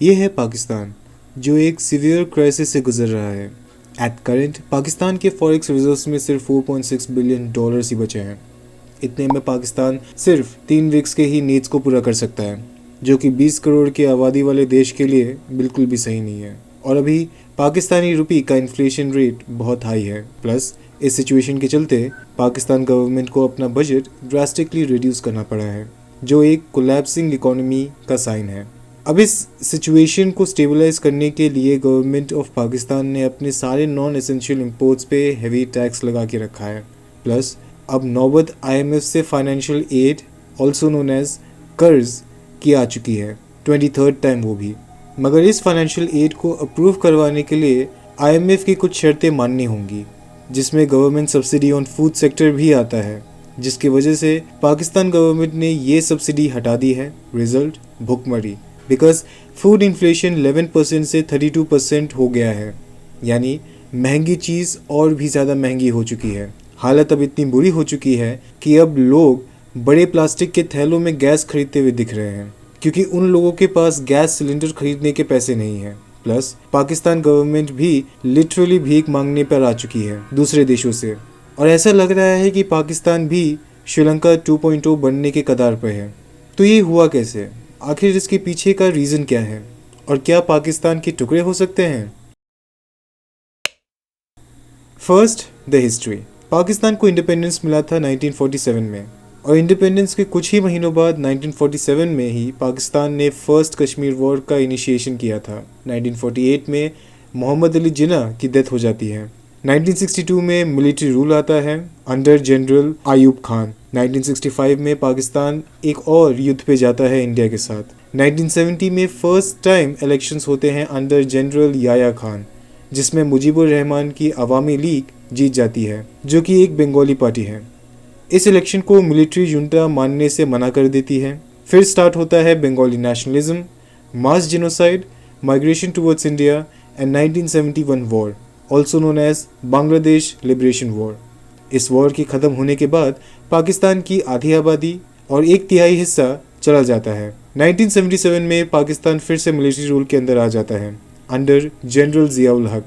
ये है पाकिस्तान, जो एक सीवियर क्राइसिस से गुजर रहा है। एट करेंट पाकिस्तान के फॉरेक्स रिजर्व्स में सिर्फ $4.6 बिलियन ही बचे हैं। इतने में पाकिस्तान सिर्फ 3 वीक्स के ही नीड्स को पूरा कर सकता है, जो कि 20 करोड़ की आबादी वाले देश के लिए बिल्कुल भी सही नहीं है। और अभी पाकिस्तानी रुपये का इन्फ्लेशन रेट बहुत हाई है। प्लस इस सिचुएशन के चलते पाकिस्तान गवर्नमेंट को अपना बजट ड्रास्टिकली रिड्यूस करना पड़ा है, जो एक कोलैप्सिंग इकोनॉमी का साइन है। अब इस सिचुएशन को स्टेबलाइज करने के लिए गवर्नमेंट ऑफ पाकिस्तान ने अपने सारे नॉन एसेंशियल इंपोर्ट्स पे हेवी टैक्स लगा के रखा है। प्लस अब नौबत IMF से financial aid, also known as कर्ज, की आ चुकी है, 23rd टाइम वो भी। मगर इस फाइनेंशियल एड को अप्रूव करवाने के लिए IMF की कुछ शर्तें माननी होंगी, जिसमें government subsidy on food sector भी आता है, जिसकी वजह से पाकिस्तान गवर्नमेंट ने ये सब्सिडी हटा दी है। रिजल्ट भुखमरी, बिकॉज फूड इन्फ्लेशन 11% से 32% हो गया है, यानी महंगी चीज़ और भी ज़्यादा महंगी हो चुकी है। हालत अब इतनी बुरी हो चुकी है कि अब लोग बड़े प्लास्टिक के थैलों में गैस खरीदते हुए दिख रहे हैं, क्योंकि उन लोगों के पास गैस सिलेंडर खरीदने के पैसे नहीं हैं। प्लस पाकिस्तान गवर्नमेंट भी लिटरली भीख मांगने पर आ चुकी है दूसरे देशों से, और ऐसा लग रहा है कि पाकिस्तान भी श्रीलंका 2.0 बनने के कगार पर है। तो ये हुआ कैसे? आखिर इसके पीछे का रीज़न क्या है, और क्या पाकिस्तान के टुकड़े हो सकते हैं? First, the history. पाकिस्तान को इंडिपेंडेंस मिला था 1947 में, और इंडिपेंडेंस के कुछ ही महीनों बाद 1947 में ही पाकिस्तान ने फर्स्ट कश्मीर वॉर का इनिशिएशन किया था। 1948 में मोहम्मद अली जिन्ना की डेथ हो जाती है। 1962 में मिलिट्री रूल आता है अंडर जनरल आयूब खान। 1965 में पाकिस्तान एक और युद्ध पे जाता है इंडिया के साथ। 1970 में फर्स्ट टाइम इलेक्शंस होते हैं अंडर जनरल याया खान, जिसमें मुजीबुर रहमान की अवामी लीग जीत जाती है, जो कि एक बंगाली पार्टी है। इस इलेक्शन को मिलिट्री जुंटा मानने से मना कर देती है। फिर स्टार्ट होता है Bengali nationalism, mass genocide, migration towards India and 1971 war, also known as Bangladesh liberation war. इस वॉर के ख़त्म होने के बाद पाकिस्तान की आधी आबादी और 1/3 हिस्सा चला जाता है। 1977 में पाकिस्तान फिर से मिलिट्री रूल के अंदर आ जाता है अंडर जनरल ज़ियाउल हक,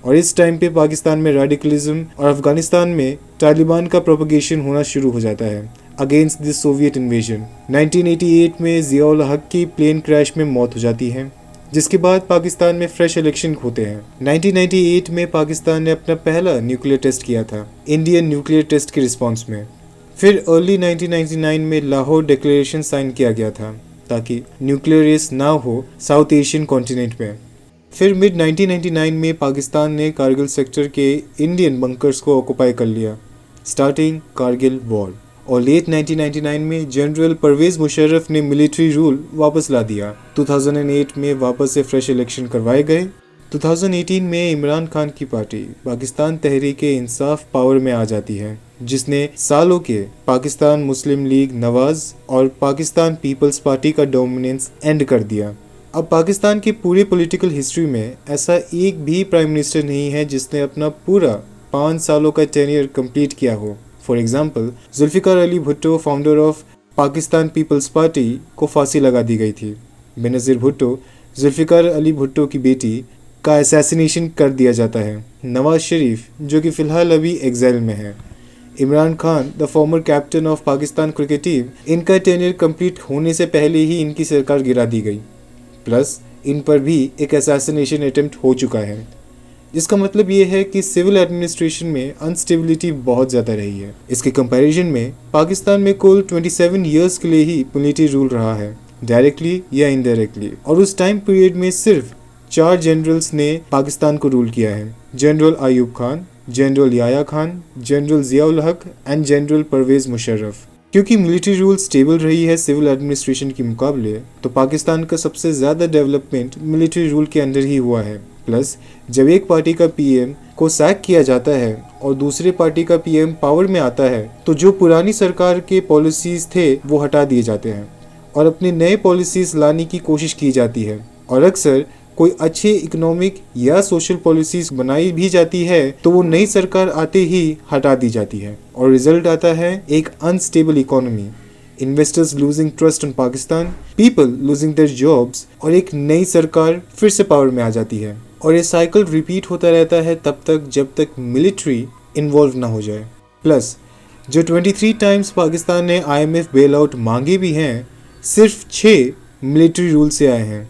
और इस टाइम पे पाकिस्तान में रेडिकलिज्म और अफगानिस्तान में तालिबान का प्रोपगेशन होना शुरू हो जाता है अगेंस्ट द सोवियत इन्वेजन। 1988 में ज़ियाउल हक की प्लेन क्रैश में मौत हो जाती है, जिसके बाद पाकिस्तान में फ्रेश इलेक्शन होते हैं। 1998 में पाकिस्तान ने अपना पहला न्यूक्लियर टेस्ट किया था इंडियन न्यूक्लियर टेस्ट के रिस्पॉन्स में। फिर अर्ली 1999 में लाहौर डिक्लेरेशन साइन किया गया था ताकि न्यूक्लियर रेस ना हो साउथ एशियन कॉन्टिनेंट में। फिर मिड 1999 में पाकिस्तान ने कारगिल सेक्टर के इंडियन बंकर्स को ऑक्युपाई कर लिया, स्टार्टिंग कारगिल वॉर। और लेट 1999 में जनरल परवेज मुशर्रफ ने मिलिट्री रूल वापस ला दिया। 2008 में वापस से फ्रेश इलेक्शन करवाए गए। 2018 में इमरान खान की पार्टी पाकिस्तान तहरीक-ए-इंसाफ पावर में आ जाती है, जिसने सालों के पाकिस्तान मुस्लिम लीग नवाज और पाकिस्तान पीपल्स पार्टी का डोमिनेंस एंड कर दिया। अब पाकिस्तान की पूरी पॉलिटिकल हिस्ट्री में ऐसा एक भी प्राइम मिनिस्टर नहीं है जिसने अपना पूरा 5 सालों का टेन्योर कंप्लीट किया हो। For example, Zulfikar Ali Bhutto, founder of Pakistan Peoples Party, को फांसी लगा दी गई थी। बेनज़ीर भुट्टो, जुल्फिकार अली भुट्टो की बेटी, का असैसिनेशन कर दिया जाता है। नवाज शरीफ, जो कि फ़िलहाल अभी एग्जाइल में है। Imran Khan, the former captain of Pakistan cricket team, इनका टेन्योर कंप्लीट होने से पहले ही इनकी सरकार गिरा दी गई। प्लस इन पर भी एक असैसिनेशन अटेम्प्ट हो चुका है, जिसका मतलब ये है कि सिविल एडमिनिस्ट्रेशन में अनस्टेबिलिटी बहुत ज़्यादा रही है। इसके कंपैरिजन में पाकिस्तान में कुल 27 ईयर्स के लिए ही मिलिट्री रूल रहा है, डायरेक्टली या इनडायरेक्टली, और उस टाइम पीरियड में सिर्फ 4 जनरल्स ने पाकिस्तान को रूल किया है, general Ayub Khan, general Yahya Khan, general Zia-ul Haq and general Parvez Musharraf. क्योंकि मिलिट्री रूल स्टेबल रही है सिविल एडमिनिस्ट्रेशन के मुकाबले, तो पाकिस्तान का सबसे ज़्यादा डेवलपमेंट मिलिट्री रूल के अंदर ही हुआ है। प्लस जब एक पार्टी का PM को सैक किया जाता है और दूसरे पार्टी का PM पावर में आता है, तो जो पुरानी सरकार के पॉलिसीज़ थे वो हटा दिए जाते हैं और अपने नए पॉलिसीज़ लाने की कोशिश की जाती है, और अक्सर कोई अच्छे इकोनॉमिक या सोशल पॉलिसीज़ बनाई भी जाती है तो वो नई सरकार आते ही हटा दी जाती है, और रिजल्ट आता है एक unstable economy, investors losing trust in Pakistan, people losing their jobs, और एक नई सरकार फिर से पावर में आ जाती है। और ये साइकिल रिपीट होता रहता है तब तक जब तक मिलिट्री इन्वॉल्व ना हो जाए। प्लस जो 23 टाइम्स पाकिस्तान ने IMF बेल आउट मांगे भी हैं, सिर्फ 6 मिलिट्री रूल से आए हैं।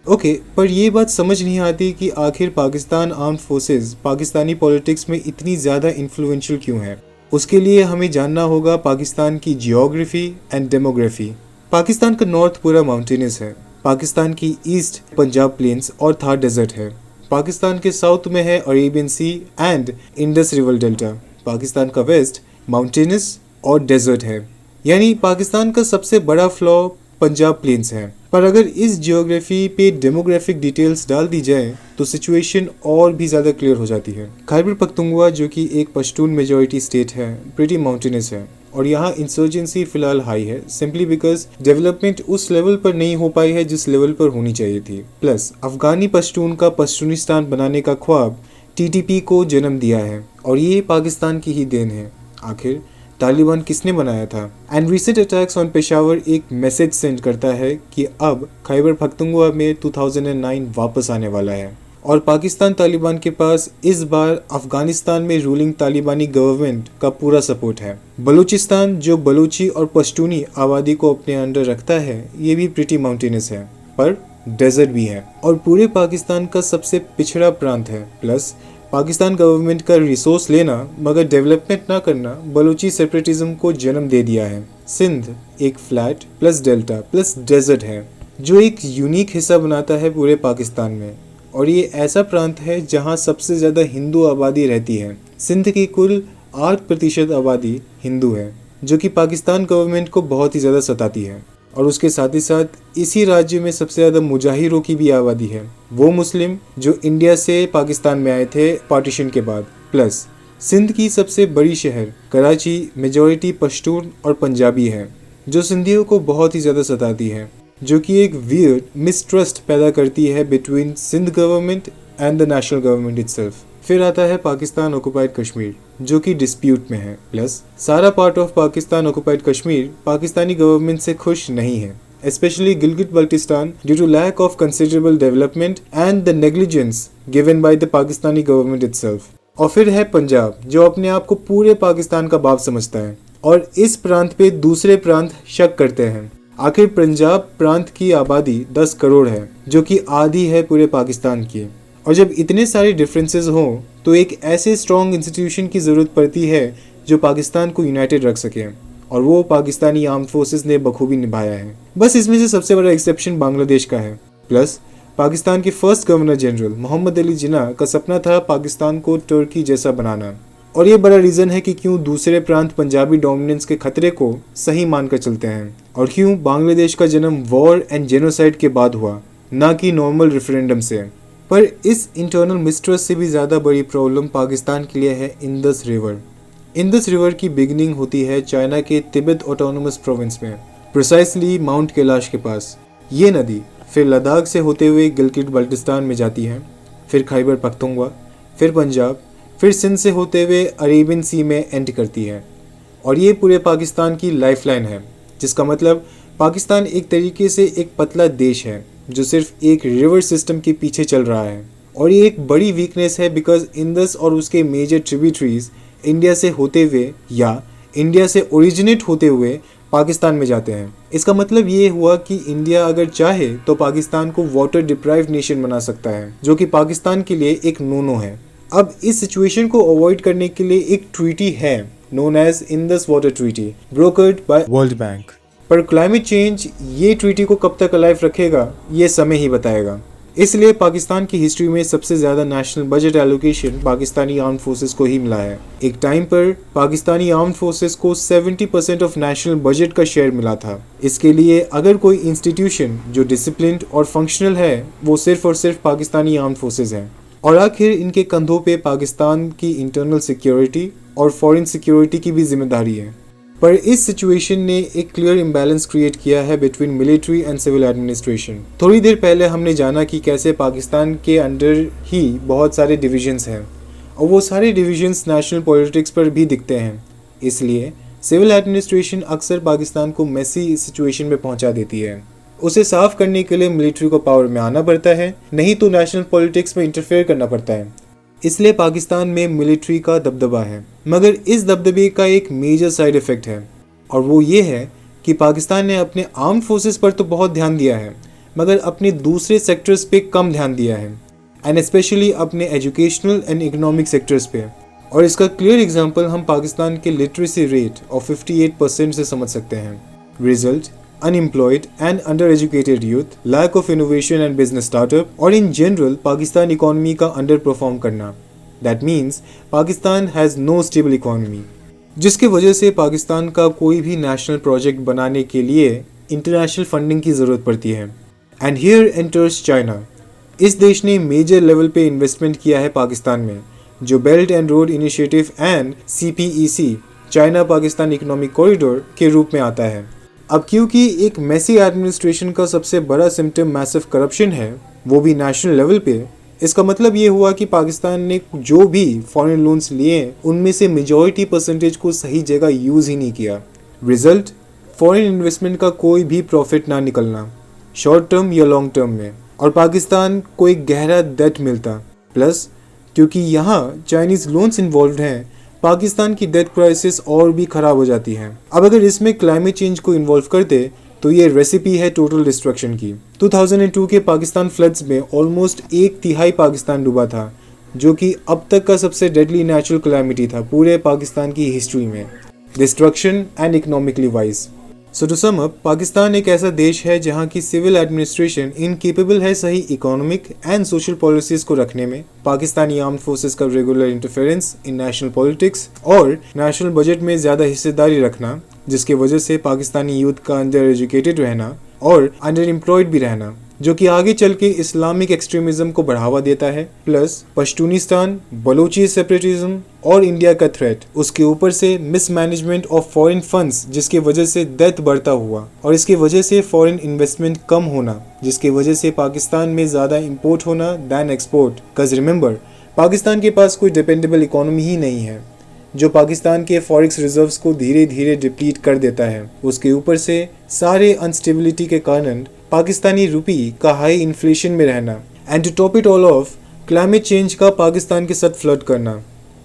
ओके, पर ये बात समझ नहीं आती कि आखिर Pakistan arm forces Pakistani politics में इतनी ज़्यादा इन्फ्लुएंशियल क्यों है। उसके लिए हमें जानना होगा पाकिस्तान की जियोग्राफी एंड डेमोग्राफी। पाकिस्तान का नॉर्थ पूरा माउंटेनस है, पाकिस्तान की ईस्ट पंजाब प्लेन्स और थार डेजर्ट है, पाकिस्तान के साउथ में है Arabian sea and Indus river delta, Pakistan का वेस्ट माउंटेनस और डेजर्ट है। यानी पाकिस्तान का सबसे बड़ा फ्लॉ पंजाब प्लेन्स है। पर अगर इस जियोग्राफी पे डेमोग्राफिक डिटेल्स डाल दी जाए तो सिचुएशन और भी ज़्यादा क्लियर हो जाती है। खैबर पख्तूनख्वा जो कि एक पश्तून मेजॉरिटी स्टेट है, प्रीटी माउंटेनस है और यहाँ इंसर्जेंसी फिलहाल हाई है, सिंपली बिकॉज डेवलपमेंट उस लेवल पर नहीं हो पाई है जिस लेवल पर होनी चाहिए थी। प्लस अफगानी पश्तून का पश्तूनिस्तान बनाने का ख्वाब TTP को जन्म दिया है और ये पाकिस्तान की ही देन है। आखिर तालिबान किसने बनाया था? And recent attacks on Peshawar एक मैसेज सेंड करता है कि अब खैबर पख्तूनख्वा में 2009 वापस आने वाला है और पाकिस्तान तालिबान के पास इस बार अफगानिस्तान में रूलिंग तालिबानी गवर्नमेंट का पूरा सपोर्ट है। बलूचिस्तान जो बलूची और पश्तूनी आबादी को अपने अंडर रखता है, ये भी प्रीटी माउंटेनस है पर डेजर्ट भी है और पूरे पाकिस्तान का सबसे पिछड़ा प्रांत है। प्लस पाकिस्तान गवर्नमेंट का रिसोर्स लेना मगर डेवलपमेंट ना करना बलूची सेपरेटिज्म को जन्म दे दिया है। सिंध एक flat plus delta plus desert है जो एक यूनिक हिस्सा बनाता है पूरे पाकिस्तान में और ये ऐसा प्रांत है जहां सबसे ज़्यादा हिंदू आबादी रहती है। सिंध की कुल 8% आबादी हिंदू है जो कि पाकिस्तान गवर्नमेंट को बहुत ही ज़्यादा सताती है और उसके साथ ही साथ इसी राज्य में सबसे ज़्यादा मुजाहिरों की भी आबादी है, वो मुस्लिम जो इंडिया से पाकिस्तान में आए थे पार्टीशन के बाद। प्लस सिंध की सबसे बड़ी शहर कराची मेजॉरिटी पश्तून और पंजाबी है जो सिंधियों को बहुत ही ज़्यादा सताती है, जो कि एक वियर्ड मिसट्रस्ट पैदा करती है between Sindh government and the national government itself. फिर आता है पाकिस्तान ऑक्युपाइड कश्मीर जो कि डिस्प्यूट में है। प्लस सारा part of Pakistan occupied Kashmir Pakistani government से खुश नहीं है, especially Gilgit Baltistan due to lack of considerable development and the negligence given by the Pakistani government itself। और फिर है पंजाब जो अपने आप को पूरे पाकिस्तान का बाप समझता है और इस प्रांत पे दूसरे प्रांत शक करते हैं। आखिर पंजाब प्रांत की आबादी 10 करोड़ है जो कि आधी है पूरे पाकिस्तान की और जब इतने सारे डिफरेंसेस हों तो एक ऐसे स्ट्रॉन्ग इंस्टीट्यूशन की ज़रूरत पड़ती है जो पाकिस्तान को यूनाइटेड रख सके और वो पाकिस्तानी आर्म फोर्सेस ने बखूबी निभाया है। बस इसमें से सबसे बड़ा एक्सेप्शन बांग्लादेश का है। प्लस पाकिस्तान के first governor general Mohammad Ali Jinnah का सपना था पाकिस्तान को तुर्की जैसा बनाना और ये बड़ा रीज़न है कि क्यों दूसरे प्रांत पंजाबी डोमिनेंस के खतरे को सही मानकर चलते हैं और क्यों बांग्लादेश का जन्म वॉर एंड जेनोसाइड के बाद हुआ, ना कि नॉर्मल रेफरेंडम से। पर इस इंटरनल मिस्ट्रस्ट से भी ज़्यादा बड़ी प्रॉब्लम पाकिस्तान के लिए है इंडस रिवर। इंडस रिवर की बिगिनिंग होती है चाइना के तिब्बत ऑटोनोमस प्रोविंस में, प्रिसाइसली माउंट कैलाश के पास। ये नदी फिर लद्दाख से होते हुए गिलगिट बल्टिस्तान में जाती है, फिर खैबर पख्तूनख्वा, फिर पंजाब, फिर सिंध से होते हुए अरेबियन सी में एंड करती है और ये पूरे पाकिस्तान की लाइफलाइन है, जिसका मतलब पाकिस्तान एक तरीके से एक पतला देश है जो सिर्फ एक रिवर सिस्टम के पीछे चल रहा है और ये एक बड़ी वीकनेस है बिकॉज इंडस और उसके मेजर ट्रिब्यूटरीज इंडिया से होते हुए या इंडिया से ओरिजिनेट होते हुए पाकिस्तान में जाते हैं। इसका मतलब ये हुआ कि इंडिया अगर चाहे तो पाकिस्तान को वाटर डिप्राइव्ड नेशन बना सकता है, जो कि पाकिस्तान के लिए एक नो है। अब इस सिचुएशन को अवॉइड करने के लिए एक ट्रीटी है known as Indus water treaty brokered by world bank. पर क्लाइमेट चेंज ये ट्रीटी को कब तक अलाइव रखेगा ये समय ही बताएगा। इसलिए पाकिस्तान की हिस्ट्री में सबसे ज़्यादा national budget allocation Pakistani arm forces को ही मिला है। एक टाइम पर पाकिस्तानी आर्म फोर्सेस को 70% ऑफ नेशनल बजट का शेयर मिला था। इसके लिए अगर कोई इंस्टीट्यूशन जो डिसिप्लिन्ड और फंक्शनल है वो सिर्फ और सिर्फ पाकिस्तानी आर्म फोर्सेस हैं और आखिर इनके कंधों पे पाकिस्तान की इंटरनल सिक्योरिटी और फॉरेन सिक्योरिटी की भी जिम्मेदारी है। पर इस सिचुएशन ने एक क्लियर इम्बैलेंस क्रिएट किया है between military and civil administration. थोड़ी देर पहले हमने जाना कि कैसे पाकिस्तान के अंडर ही बहुत सारे डिविजन्स हैं और वो सारे डिविजन्स नेशनल पॉलिटिक्स पर भी दिखते हैं। इसलिए सिविल एडमिनिस्ट्रेशन अक्सर पाकिस्तान को मेसी सिचुएशन में पहुंचा देती है। उसे साफ करने के लिए मिलिट्री को पावर में आना पड़ता है, नहीं तो नेशनल पॉलिटिक्स में इंटरफेयर करना पड़ता है। इसलिए पाकिस्तान में मिलिट्री का दबदबा है, मगर इस दबदबे का एक मेजर साइड इफेक्ट है, और वो ये है कि पाकिस्तान ने अपने आर्म्ड फोर्सेस पर तो बहुत ध्यान दिया है, मगर अपने दूसरे सेक्टर्स पे कम ध्यान दिया है, एंड स्पेशली अपने एजुकेशनल एंड इकोनॉमिक सेक्टर्स पे। और इसका क्लियर एग्जांपल हम पाकिस्तान के लिटरेसी रेट ऑफ 58% से समझ सकते हैं। Result: unemployed and undereducated youth, lack of innovation and business startup, और इन जनरल पाकिस्तान इकोनॉमी का अंडर परफॉर्म करना। That means Pakistan has no stable economy, जिसकी वजह से पाकिस्तान का कोई भी नेशनल प्रोजेक्ट बनाने के लिए इंटरनेशनल फंडिंग की ज़रूरत पड़ती है। And here enters China. इस देश ने मेजर लेवल पे इन्वेस्टमेंट किया है पाकिस्तान में, जो belt and road initiative and CPEC, China Pakistan economic corridor के रूप में आता है। अब क्योंकि एक मेसी एडमिनिस्ट्रेशन का सबसे बड़ा सिम्टम मैसिव करप्शन है, वो भी नेशनल लेवल पे, इसका मतलब ये हुआ कि पाकिस्तान ने जो भी फॉरेन लोन्स लिए उनमें से मेजॉरिटी परसेंटेज को सही जगह यूज़ ही नहीं किया। रिजल्ट: फॉरेन इन्वेस्टमेंट का कोई भी प्रॉफिट ना निकलना, शॉर्ट टर्म या लॉन्ग टर्म में, और पाकिस्तान को एक गहरा डेट मिलता। प्लस क्योंकि यहाँ चाइनीज़ लोन्स इन्वॉल्व हैं, पाकिस्तान की डेट क्राइसिस और भी ख़राब हो जाती है। अब अगर इसमें क्लाइमेट चेंज को इन्वॉल्व कर दे तो ये रेसिपी है टोटल डिस्ट्रक्शन की। 2002 के पाकिस्तान फ्लड्स में ऑलमोस्ट 1/3 पाकिस्तान डूबा था, जो कि अब तक का सबसे डेडली नेचुरल कैलामिटी था पूरे पाकिस्तान की हिस्ट्री में, destruction and economically wise. So to sum up, Pakistan एक ऐसा देश है जहाँ की सिविल एडमिनिस्ट्रेशन इनकेपेबल है सही इकोनॉमिक एंड सोशल पॉलिसीज को रखने में, पाकिस्तानी आर्म्ड फोर्सेस का रेगुलर इंटरफेरेंस इन नेशनल पॉलिटिक्स, और नेशनल बजट में ज़्यादा हिस्सेदारी रखना, जिसकी वजह से पाकिस्तानी यूथ का अंडर एजुकेटेड रहना और अंडर एम्प्लॉयड भी रहना, जो कि आगे चल के इस्लामिक एक्सट्रीमिज्म को बढ़ावा देता है। प्लस पश्तूनिस्तान, बलोची सेपरेटिज्म और इंडिया का थ्रेट, उसके ऊपर से मिसमैनेजमेंट ऑफ फॉरेन फंड्स, जिसकी वजह से डेथ बढ़ता हुआ, और इसकी वजह से फॉरेन इन्वेस्टमेंट कम होना, जिसकी वजह से पाकिस्तान में ज़्यादा इम्पोर्ट होना दैन एक्सपोर्ट। कज रिमेंबर, पाकिस्तान के पास कोई डिपेंडेबल इकोनॉमी ही नहीं है, जो पाकिस्तान के फॉरेक्स रिजर्व्स को धीरे धीरे डिप्लीट कर देता है। उसके ऊपर से सारे अनस्टेबिलिटी के कारण पाकिस्तानी रुपी का हाई इन्फ्लेशन में रहना, and to top it all of climate change का पाकिस्तान के साथ फ्लड करना,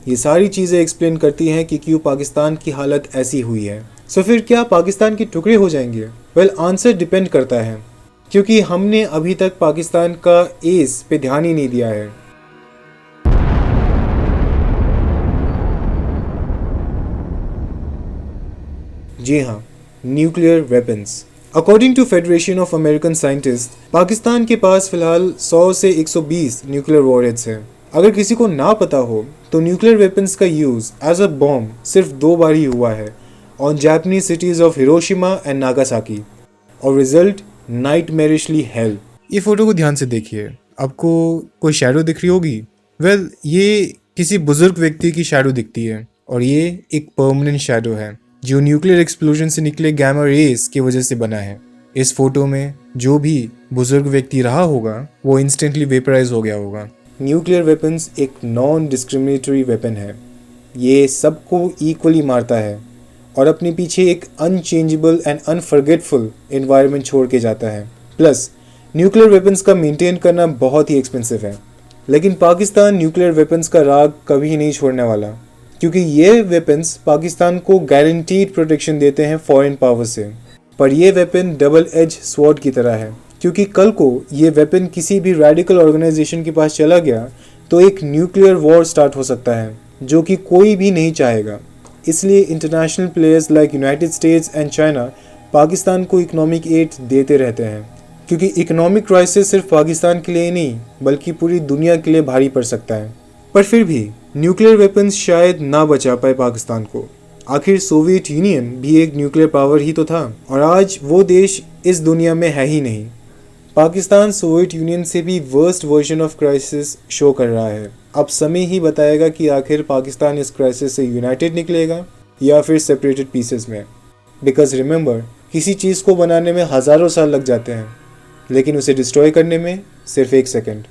ये सारी चीज़ें एक्सप्लेन करती हैं कि क्यों पाकिस्तान की हालत ऐसी हुई है। सो फिर क्या पाकिस्तान के टुकड़े हो जाएंगे? वेल, आंसर डिपेंड करता है, क्योंकि हमने अभी तक पाकिस्तान का एस पे ध्यान ही नहीं दिया है। जी हाँ, nuclear weapons. According to federation of American scientist, Pakistan के पास फिलहाल 100 से 120 न्यूक्लियर वॉरहेड्स हैं। अगर किसी को ना पता हो तो न्यूक्लियर वेपन्स का यूज़ एज अ बॉम्ब सिर्फ 2 बार ही हुआ है, on Japanese cities of Hiroshima and Nagasaki, और रिजल्ट नाइटमेरिशली हेल। ये फोटो को ध्यान से देखिए, आपको कोई शैडो दिख रही होगी। वेल, ये किसी बुजुर्ग व्यक्ति की शैडो दिखती है, और ये एक परमानेंट शैडो है जो न्यूक्लियर एक्सप्लोजन से निकले गामा रेस की वजह से बना है। इस फोटो में जो भी बुजुर्ग व्यक्ति रहा होगा वो इंस्टेंटली वेपराइज हो गया होगा। न्यूक्लियर वेपन्स एक नॉन डिस्क्रिमिनेटरी वेपन है, ये सबको इक्वली मारता है और अपने पीछे एक अनचेंजेबल एंड अनफॉरगेटफुल एनवायरनमेंट छोड़ के जाता है। प्लस न्यूक्लियर वेपन्स का मेंटेन करना बहुत ही एक्सपेंसिव है, लेकिन पाकिस्तान न्यूक्लियर वेपन्स का राग कभी नहीं छोड़ने वाला, क्योंकि ये वेपन्स पाकिस्तान को गारंटीड प्रोटेक्शन देते हैं फॉरेन पावर से। पर यह वेपन डबल एज स्वॉर्ड की तरह है, क्योंकि कल को ये वेपन किसी भी रेडिकल ऑर्गेनाइजेशन के पास चला गया तो एक न्यूक्लियर वॉर स्टार्ट हो सकता है, जो कि कोई भी नहीं चाहेगा। इसलिए international players like United states and China Pakistan को इकोनॉमिक एड देते रहते हैं, क्योंकि इकोनॉमिक क्राइसिस सिर्फ पाकिस्तान के लिए नहीं बल्कि पूरी दुनिया के लिए भारी पड़ सकता है। पर फिर भी न्यूक्लियर वेपन्स शायद ना बचा पाए पाकिस्तान को। आखिर सोवियत यूनियन भी एक न्यूक्लियर पावर ही तो था, और आज वो देश इस दुनिया में है ही नहीं। पाकिस्तान सोवियत यूनियन से भी worst version of crisis show कर रहा है। अब समय ही बताएगा कि आखिर पाकिस्तान इस क्राइसिस से यूनाइटेड निकलेगा या फिर सेपरेटेड पीसेस में। बिकॉज रिमेंबर, किसी चीज़ को बनाने में हज़ारों साल लग जाते हैं, लेकिन उसे डिस्ट्रॉय करने में सिर्फ 1 सेकेंड।